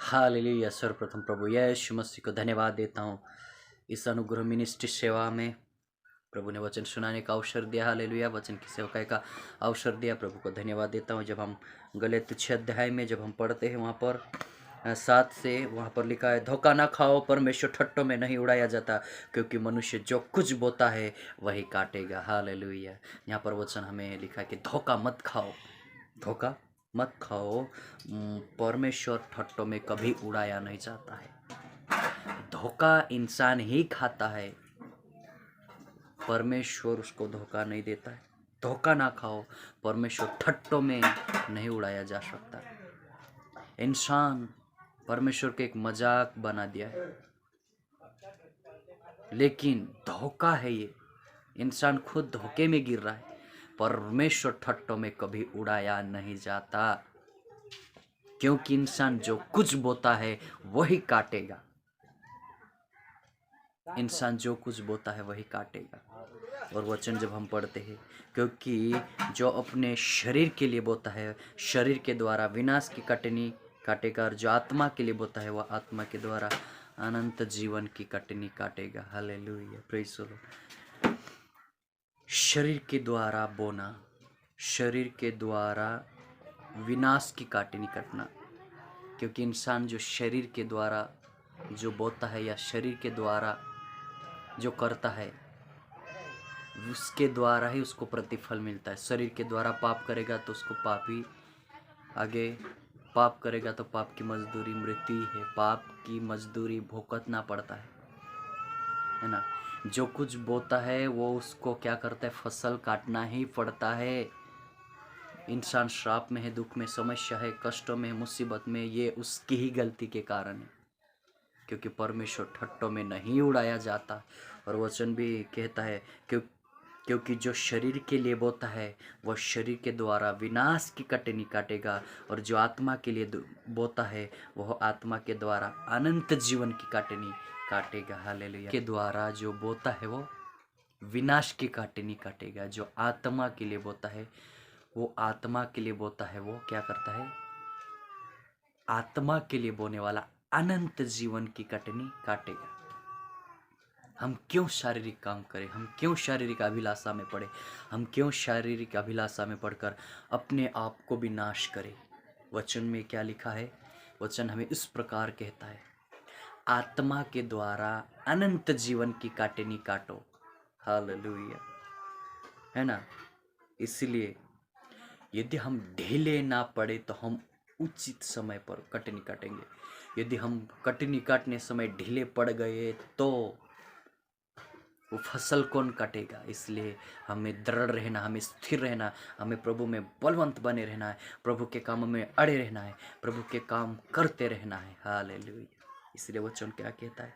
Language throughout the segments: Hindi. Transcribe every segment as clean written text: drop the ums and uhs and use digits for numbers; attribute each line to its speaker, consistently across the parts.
Speaker 1: हालेलुया। सर्वप्रथम प्रभु यीशु मसीह को धन्यवाद देता हूँ इस अनुग्रह मिनिस्ट्री सेवा में। प्रभु ने वचन सुनाने का अवसर दिया। हालेलुया। वचन की सेवकाई का अवसर दिया। प्रभु को धन्यवाद देता हूँ। जब हम गलाती 6 अध्याय में जब हम पढ़ते हैं, वहाँ पर 7 से वहाँ पर लिखा है, धोखा ना खाओ, परमेश्वर ठट्टों में नहीं उड़ाया जाता, क्योंकि मनुष्य जो कुछ बोता है वही काटेगा। हालेलुया। यहाँ पर वचन हमें लिखा है कि धोखा मत खाओ, धोखा मत खाओ। परमेश्वर ठट्टों में कभी उड़ाया नहीं जाता है। धोखा इंसान ही खाता है, परमेश्वर उसको धोखा नहीं देता है। धोखा ना खाओ, परमेश्वर ठट्टों में नहीं उड़ाया जा सकता। इंसान परमेश्वर के एक मजाक बना दिया है, लेकिन धोखा है ये। इंसान खुद धोखे में गिर रहा है। परमेश्वर ठट्टों में कभी उड़ाया नहीं जाता, क्योंकि इंसान जो कुछ बोता है वही काटेगा। इंसान जो कुछ बोता है वही काटेगा। और वचन जब हम पढ़ते हैं, क्योंकि जो अपने शरीर के लिए बोता है शरीर के द्वारा विनाश की कटनी काटेगा, और जो आत्मा के लिए बोता है वह आत्मा के द्वारा अनंत जीवन की कटनी काटेगा। हालेलुया। Praise the Lord. शरीर के द्वारा बोना, शरीर के द्वारा विनाश की काटनी कटना, क्योंकि इंसान जो शरीर के द्वारा जो बोता है या शरीर के द्वारा जो करता है, उसके द्वारा ही उसको प्रतिफल मिलता है। शरीर के द्वारा पाप करेगा तो उसको पापी, आगे पाप करेगा तो पाप की मजदूरी मृत्यु है। पाप की मजदूरी भुगतना पड़ता है ना। जो कुछ बोता है वो उसको क्या करता है, फसल काटना ही पड़ता है। इंसान श्राप में है, दुख में, समस्या है, कष्टों में, मुसीबत में, ये उसकी ही गलती के कारण है, क्योंकि परमेश्वर ठट्टों में नहीं उड़ाया जाता। और वचन भी कहता है, क्योंकि जो शरीर के लिए बोता है वह शरीर के द्वारा विनाश की कटनी काटेगा, और जो आत्मा के लिए बोता है वह आत्मा के द्वारा अनंत जीवन की कटनी काटेगा। हालेलुया। के द्वारा जो बोता है वो विनाश की काटनी काटेगा। जो आत्मा के लिए बोता है वो आत्मा के लिए बोता है, वो क्या करता है, आत्मा के लिए बोने वाला अनंत जीवन की कटनी काटेगा। हम क्यों शारीरिक काम करें, हम क्यों शारीरिक अभिलाषा में पड़े, हम क्यों शारीरिक अभिलाषा में पड़कर अपने आप को भी नाश करें। वचन में क्या लिखा है, वचन हमें इस प्रकार कहता है, आत्मा के द्वारा अनंत जीवन की काटनी काटो। हालेलुया, है ना। इसलिए यदि हम ढीले ना पड़े तो हम उचित समय पर कटनी काटेंगे। यदि हम कटनी काटने समय ढीले पड़ गए तो वो फसल कौन काटेगा। इसलिए हमें दृढ़ रहना, हमें स्थिर रहना, हमें प्रभु में बलवंत बने रहना है, प्रभु के कामों में अड़े रहना है, प्रभु के काम करते रहना है। हालेलुया। इसलिए वचन क्या कहता है,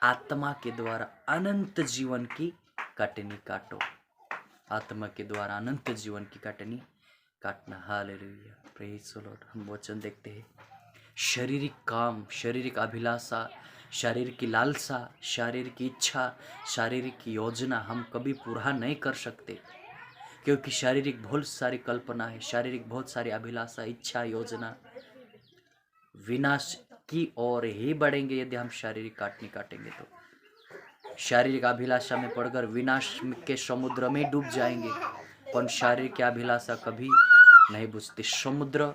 Speaker 1: आत्मा के द्वारा अनंत जीवन की कटनी काटो। आत्मा के द्वारा अनंत जीवन की कटनी काटना। हालेलुया। Praise the Lord. हम वचन देखते हैं, शारीरिक काम, शारीरिक अभिलाषा, शरीर की लालसा, शरीर की इच्छा, शारीरिक योजना हम कभी पूरा नहीं कर सकते, क्योंकि शारीरिक बहुत सारी कल्पना है, शारीरिक बहुत सारी अभिलाषा, इच्छा, योजना विनाश की ओर ही बढ़ेंगे। यदि हम शारीरिक काटनी काटेंगे तो शारीरिक अभिलाषा में पड़कर विनाश के समुद्र में डूब जाएंगे। पर शारीरिक की अभिलाषा कभी नहीं बुझती। समुद्र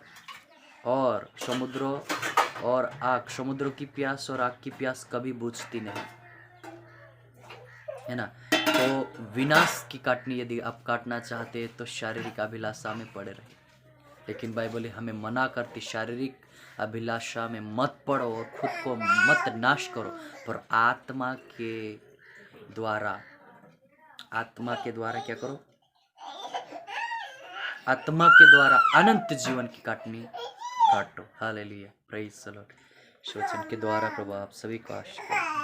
Speaker 1: और आग, समुद्र की प्यास और आग की प्यास कभी बुझती नहीं, है ना। तो विनाश की काटनी यदि आप काटना चाहते हैं तो शारीरिक अभिलाषा में पड़े रहे, लेकिन बाइबल हमें मना करती, शारीरिक अभिलाषा में मत पड़ो और खुद को मत नाश करो, पर आत्मा के द्वारा क्या करो, आत्मा के द्वारा अनंत जीवन की काटनी काटो। हालेलुया। Praise the Lord. इस वचन के द्वारा प्रभु आप सभी को आशीष दे।